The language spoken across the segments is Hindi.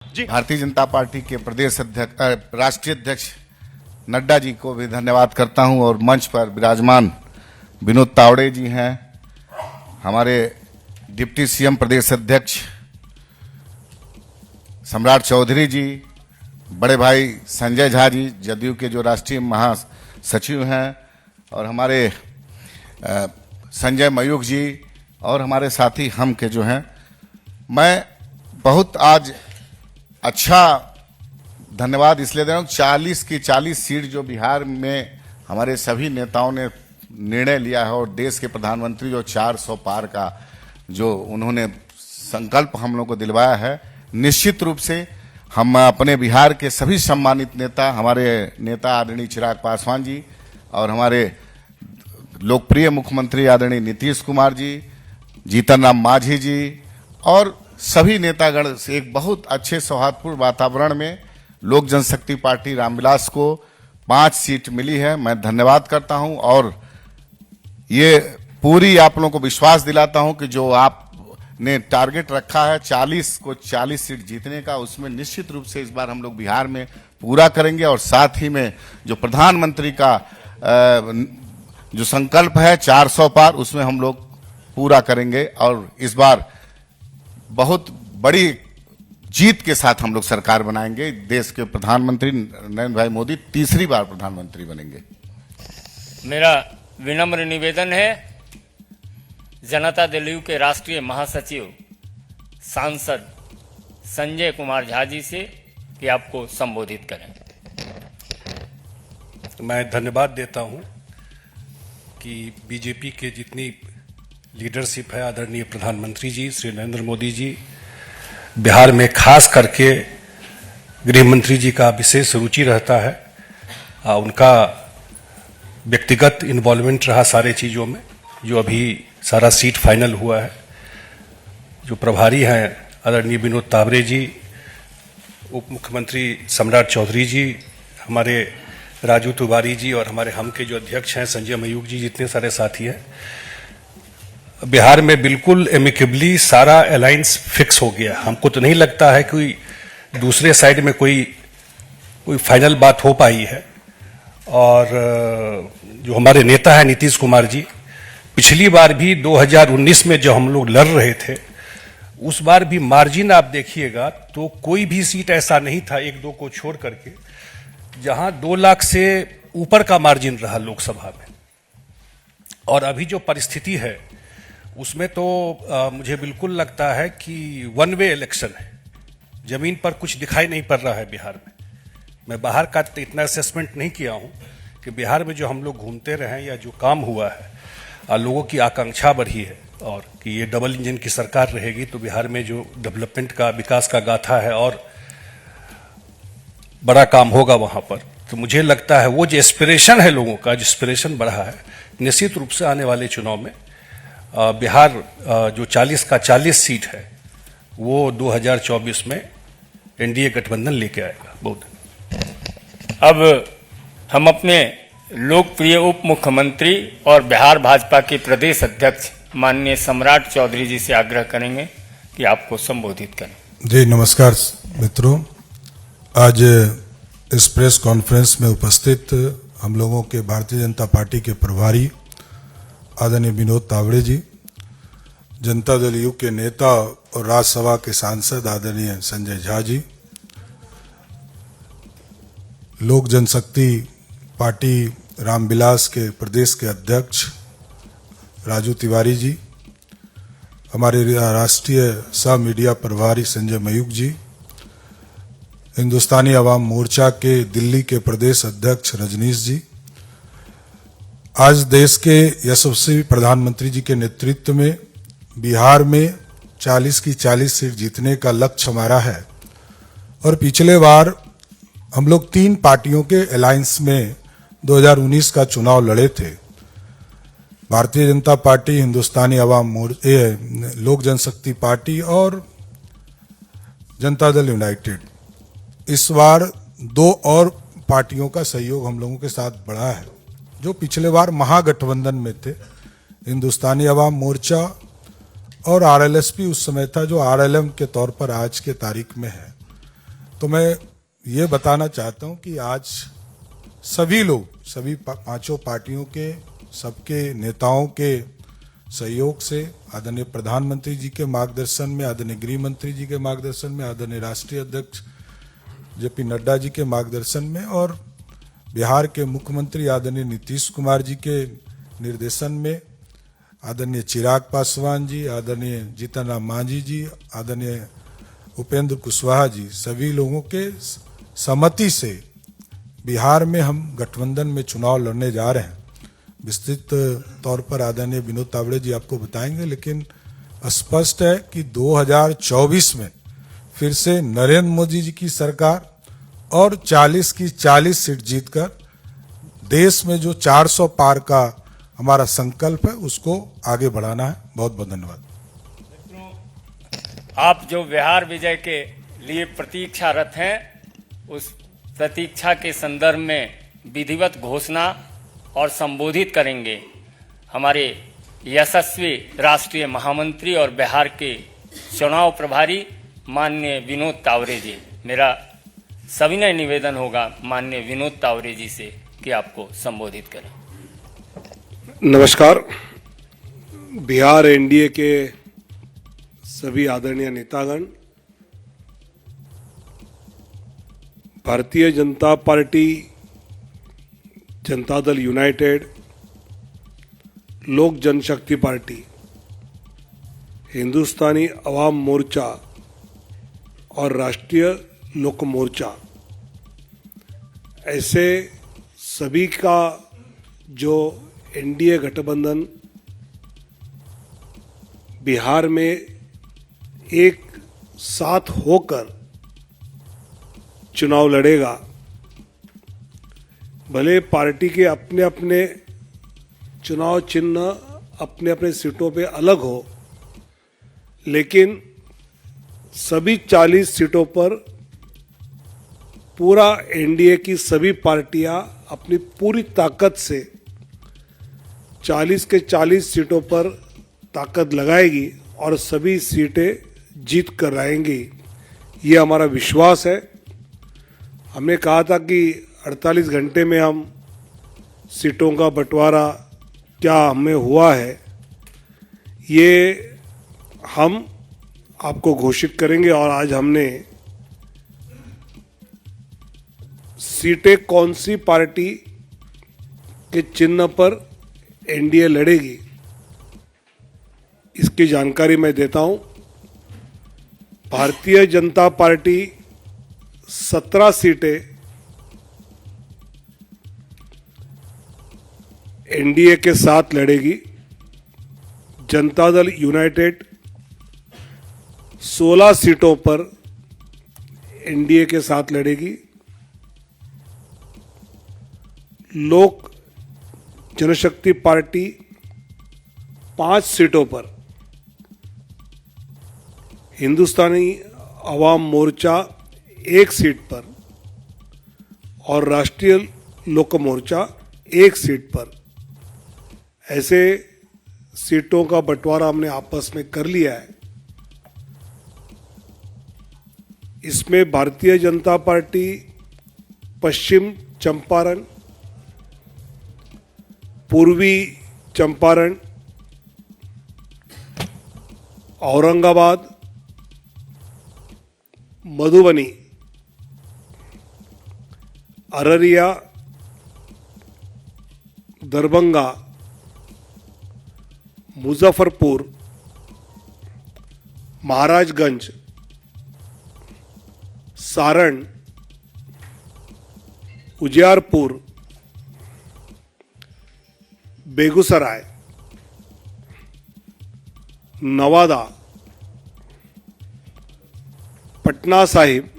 जी भारतीय जनता पार्टी के प्रदेश अध्यक्ष राष्ट्रीय अध्यक्ष नड्डा जी को भी धन्यवाद करता हूं और मंच पर विराजमान विनोद तावड़े जी हैं, हमारे डिप्टी सीएम प्रदेश अध्यक्ष सम्राट चौधरी जी, बड़े भाई संजय झा जी जदयू के जो राष्ट्रीय महासचिव हैं, और हमारे संजय मयूख जी और हमारे साथी हम के जो हैं। मैं बहुत आज अच्छा धन्यवाद इसलिए दे रहा हूँ, 40 की 40 सीट जो बिहार में हमारे सभी नेताओं ने निर्णय लिया है और देश के प्रधानमंत्री जो 400 पार का जो उन्होंने संकल्प हम लोग को दिलवाया है, निश्चित रूप से हम अपने बिहार के सभी सम्मानित नेता, हमारे नेता आदरणीय चिराग पासवान जी और हमारे लोकप्रिय मुख्यमंत्री आदरणीय नीतीश कुमार जी, जीतन राम मांझी जी और सभी नेतागण से एक बहुत अच्छे सौहार्दपूर्ण वातावरण में लोक जनशक्ति पार्टी रामविलास को 5 सीट मिली है। मैं धन्यवाद करता हूं और ये पूरी आप लोगों को विश्वास दिलाता हूं कि जो आपने टारगेट रखा है 40 को 40 सीट जीतने का, उसमें निश्चित रूप से इस बार हम लोग बिहार में पूरा करेंगे और साथ ही में जो प्रधानमंत्री का जो संकल्प है 400 पार, उसमें हम लोग पूरा करेंगे और इस बार बहुत बड़ी जीत के साथ हम लोग सरकार बनाएंगे। देश के प्रधानमंत्री नरेंद्र भाई मोदी तीसरी बार प्रधानमंत्री बनेंगे। मेरा विनम्र निवेदन है जनता दल यू के राष्ट्रीय महासचिव सांसद संजय कुमार झा जी से कि आपको संबोधित करें। मैं धन्यवाद देता हूं कि बीजेपी के जितनी लीडरशिप है, आदरणीय प्रधानमंत्री जी श्री नरेंद्र मोदी जी, बिहार में खास करके गृह मंत्री जी का विशेष रुचि रहता है। उनका व्यक्तिगत इन्वॉल्वमेंट रहा सारे चीज़ों में, जो अभी सारा सीट फाइनल हुआ है। जो प्रभारी हैं आदरणीय विनोद तावड़े जी, उप मुख्यमंत्री सम्राट चौधरी जी, हमारे राजू तिवारी जी और हमारे हम के जो अध्यक्ष हैं संजय मयूख जी, जितने सारे साथी हैं, बिहार में बिल्कुल एमिकेबली सारा अलायंस फिक्स हो गया। हमको तो नहीं लगता है कि दूसरे साइड में कोई फाइनल बात हो पाई है। और जो हमारे नेता हैं नीतीश कुमार जी, पिछली बार भी 2019 में जो हम लोग लड़ रहे थे, उस बार भी मार्जिन आप देखिएगा तो कोई भी सीट ऐसा नहीं था, 1-2 को छोड़ करके, जहां 2 लाख से ऊपर का मार्जिन रहा लोकसभा में। और अभी जो परिस्थिति है उसमें तो मुझे बिल्कुल लगता है कि वन वे इलेक्शन है, जमीन पर कुछ दिखाई नहीं पड़ रहा है बिहार में। मैं बाहर का इतना असेसमेंट नहीं किया हूं कि बिहार में जो हम लोग घूमते रहे या जो काम हुआ है, लोगों की आकांक्षा बढ़ी है और कि ये डबल इंजन की सरकार रहेगी तो बिहार में जो डेवलपमेंट का, विकास का गाथा है और बड़ा काम होगा वहां पर। तो मुझे लगता है वो जो एस्पिरेशन है लोगों का, जो एस्पिरेशन बढ़ा है, निश्चित रूप से आने वाले चुनाव में बिहार जो 40 का 40 सीट है वो 2024 में एनडीए गठबंधन लेके आएगा। बहुत अब हम अपने लोकप्रिय उप मुख्यमंत्री और बिहार भाजपा के प्रदेश अध्यक्ष माननीय सम्राट चौधरी जी से आग्रह करेंगे कि आपको संबोधित करें। जी नमस्कार मित्रों, आज इस प्रेस कॉन्फ्रेंस में उपस्थित हम लोगों के भारतीय जनता पार्टी के प्रभारी आदरणीय विनोद तावड़े जी, जनता दल यू के नेता और राज्यसभा के सांसद आदरणीय संजय झा जी, लोक जनशक्ति पार्टी रामविलास के प्रदेश के अध्यक्ष राजू तिवारी जी, हमारे राष्ट्रीय सह मीडिया प्रभारी संजय मयूख जी, हिंदुस्तानी अवाम मोर्चा के दिल्ली के प्रदेश अध्यक्ष रजनीश जी, आज देश के यशस्वी प्रधानमंत्री जी के नेतृत्व में बिहार में 40 की 40 सीट जीतने का लक्ष्य हमारा है। और पिछले बार हम लोग 3 पार्टियों के अलायंस में 2019 का चुनाव लड़े थे, भारतीय जनता पार्टी, हिंदुस्तानी अवाम मोर्चा, लोक जनशक्ति पार्टी और जनता दल यूनाइटेड। इस बार 2 और पार्टियों का सहयोग हम लोगों के साथ बढ़ा है, जो पिछले बार महागठबंधन में थे, हिंदुस्तानी अवाम मोर्चा और आरएलएसपी उस समय था, जो आरएलएम के तौर पर आज के तारीख में है। तो मैं ये बताना चाहता हूं कि आज सभी लोग, सभी पांचों पार्टियों के, सबके नेताओं के सहयोग से, आदरणीय प्रधानमंत्री जी के मार्गदर्शन में, आदरणीय गृह मंत्री जी के मार्गदर्शन में, आदरणीय राष्ट्रीय अध्यक्ष जेपी नड्डा जी के मार्गदर्शन में और बिहार के मुख्यमंत्री आदरणीय नीतीश कुमार जी के निर्देशन में, आदरणीय चिराग पासवान जी, आदरणीय जीतन राम मांझी जी, आदरणीय उपेंद्र कुशवाहा जी, सभी लोगों के सहमति से बिहार में हम गठबंधन में चुनाव लड़ने जा रहे हैं। विस्तृत तौर पर आदरणीय विनोद तावड़े जी आपको बताएंगे, लेकिन स्पष्ट है कि 2024 में फिर से नरेंद्र मोदी जी की सरकार और 40 की 40 सीट जीतकर देश में जो 400 पार का हमारा संकल्प है उसको आगे बढ़ाना है। बहुत बहुत धन्यवाद। आप जो बिहार विजय के लिए प्रतीक्षारत हैं, उस प्रतीक्षा के संदर्भ में विधिवत घोषणा और संबोधित करेंगे हमारे यशस्वी राष्ट्रीय महामंत्री और बिहार के चुनाव प्रभारी माननीय विनोद तावड़े जी। मेरा सविनय निवेदन होगा माननीय विनोद तावड़े जी से कि आपको संबोधित करें। नमस्कार। बिहार एनडीए के सभी आदरणीय नेतागण, भारतीय जनता पार्टी, जनता दल यूनाइटेड, लोक जनशक्ति पार्टी, हिंदुस्तानी अवाम मोर्चा और राष्ट्रीय लोक मोर्चा, ऐसे सभी का जो एनडीए गठबंधन बिहार में एक साथ होकर चुनाव लड़ेगा। भले पार्टी के अपने अपने चुनाव चिन्ह अपने अपने सीटों पे अलग हो, लेकिन सभी 40 सीटों पर पूरा एनडीए की सभी पार्टियां अपनी पूरी ताकत से 40 के 40 सीटों पर ताकत लगाएगी और सभी सीटें जीत कर आएंगी। ये हमारा विश्वास है। हमने कहा था कि 48 घंटे में हम सीटों का बंटवारा क्या हमें हुआ है, ये हम आपको घोषित करेंगे। और आज हमने सीटें कौन सी पार्टी के चिन्ह पर एनडीए लड़ेगी इसकी जानकारी मैं देता हूं। भारतीय जनता पार्टी 17 सीटें एनडीए के साथ लड़ेगी। जनता दल यूनाइटेड 16 सीटों पर एनडीए के साथ लड़ेगी। लोक जनशक्ति पार्टी 5 सीटों पर, हिंदुस्तानी अवाम मोर्चा 1 सीट पर और राष्ट्रीय लोक मोर्चा 1 सीट पर, ऐसे सीटों का बंटवारा हमने आपस में कर लिया है। इसमें भारतीय जनता पार्टी पश्चिम चंपारण, पूर्वी चंपारण, औरंगाबाद, मधुबनी, अररिया, दरभंगा, मुजफ्फरपुर, महाराजगंज, सारण, उजियारपुर, बेगूसराय, नवादा, पटना साहिब,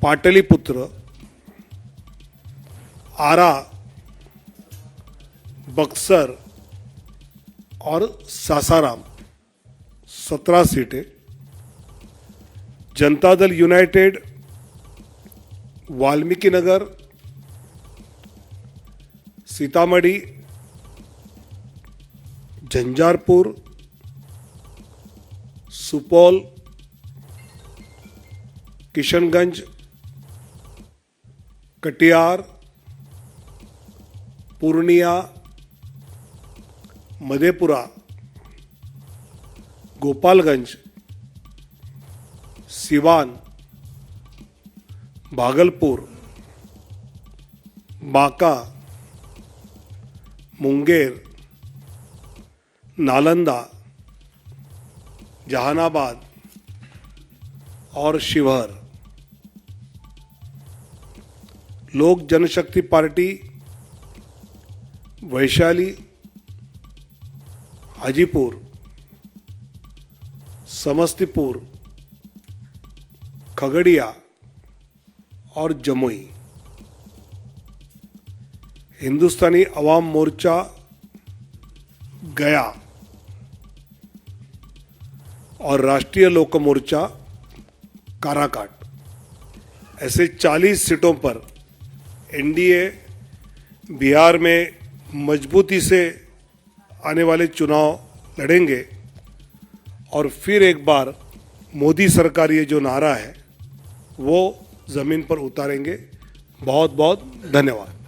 पाटलिपुत्र, आरा, बक्सर और सासाराम 17 सीटें। जनता दल यूनाइटेड वाल्मीकि नगर, सीतामढ़ी, झंझारपुर, सुपौल, किशनगंज, कटिहार, पूर्णिया, मधेपुरा, गोपालगंज, सिवान, भागलपुर, बांका, मुंगेर, नालंदा, जहानाबाद और शिवहर। लोक जनशक्ति पार्टी वैशाली, हाजीपुर, समस्तीपुर, खगड़िया और जमुई। हिंदुस्तानी अवाम मोर्चा गया और राष्ट्रीय लोक मोर्चा काराकाट, ऐसे 40 सीटों पर एनडीए बिहार में मजबूती से आने वाले चुनाव लड़ेंगे और फिर एक बार मोदी सरकार ये जो नारा है वो ज़मीन पर उतारेंगे। बहुत बहुत धन्यवाद।